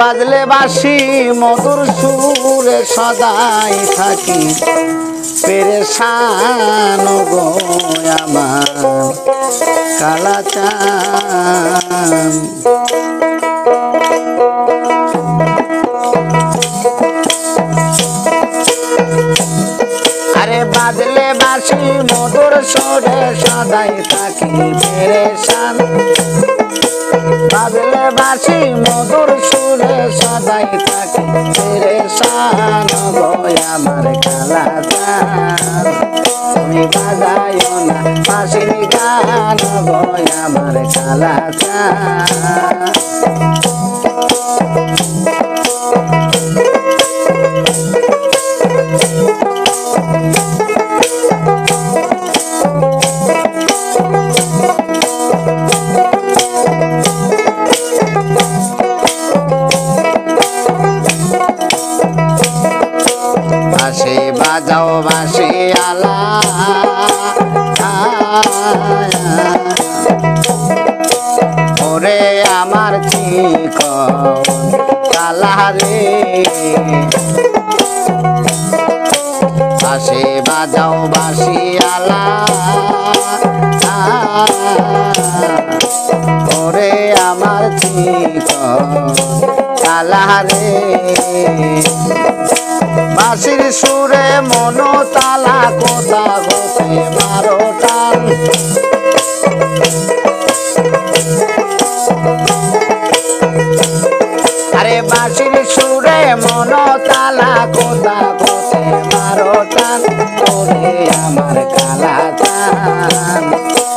বাজলে বাঁশি মধুর সুরে সদাই থাকি পেরেশান গো আমার কালাচান। আরে বাজলে বাঁশি মধুর সুরে সদাই থাকি পেরেশান, বাজলে বাঁশি মধুর সুরে সদাই থাকি পেরেশান গো আমার কালাচান। তুমি বাজাইও না বাঁশির গান গো আমার কালাচান। বাঁশি বাজাও বাঁশি আলা ওরে আমার চিকন কালারে, বাঁশি বাজাও বাঁশি আলা ওরে আমার চিকন কালারে। বাঁশির সুরে মনো তালা কোথা হতে মারো টান, আরে বাঁশির সুরে মনো তালা কোথা হতে মারো টান ওরে আমার কালাচান।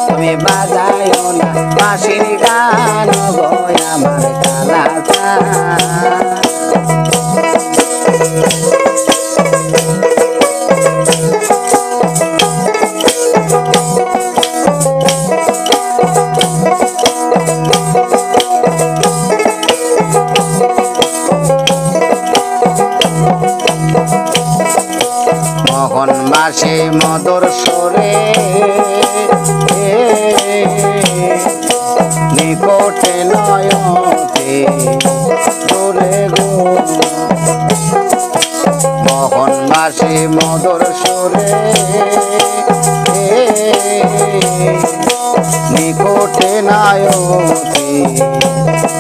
তুমি বাজাইও না বাঁশির গান গো আমার কালাচান। মোহন বাঁশি মধুর সুরে নিকটে নয়তে দূরে গো, মোহন বাঁশি মধুর সুরে নিকটে নয়তে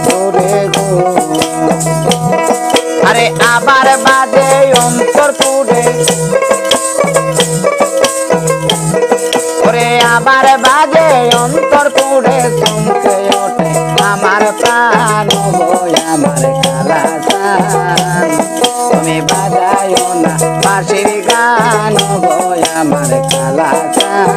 দূরে গো। আরে আবার বাজে অন্তরপুরে, ওরে আবার বাজে অন্তরপুরে চমকে ওঠে আমার প্রাণ গো আমার কালাচান। তুমি বাজাইও না বাঁশির গান গো আমার কালাচান।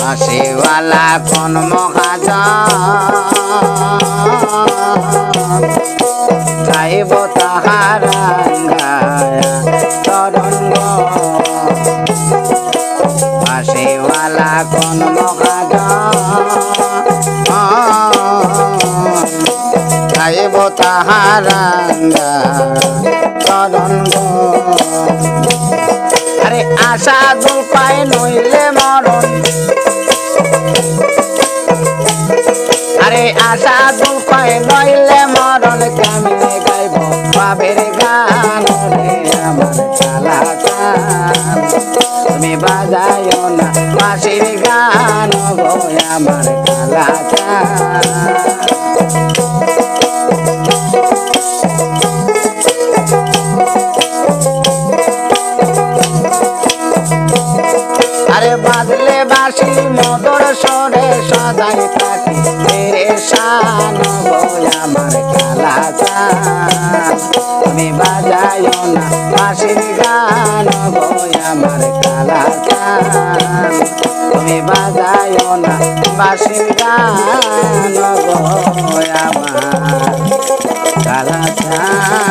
বাঁশিওয়ালা কোন মহাজন চাইব তাহার চরণ গো, বাঁশিওয়ালা কোন মহাজন চাইব তাহার চরণ গো। আরে আশা দুল পায় নইলে মরণ, আরে আশা দুল পায় নইলে মরণ কেমনে গাইব বাবের গান রে আমার কালাচান। তুমি বাজাইও না বাঁশির গান গো আমার কালাচান। আরে বাজলে বাঁশি মধুর সুরে সদাই থাকি পেরেশান গো আমার কালাচান। তুমি বাজাইও না বাঁশির গান গো আমার কালাচান। তুমি বাজাইও না বাঁশির গান গো আমার কালাচান।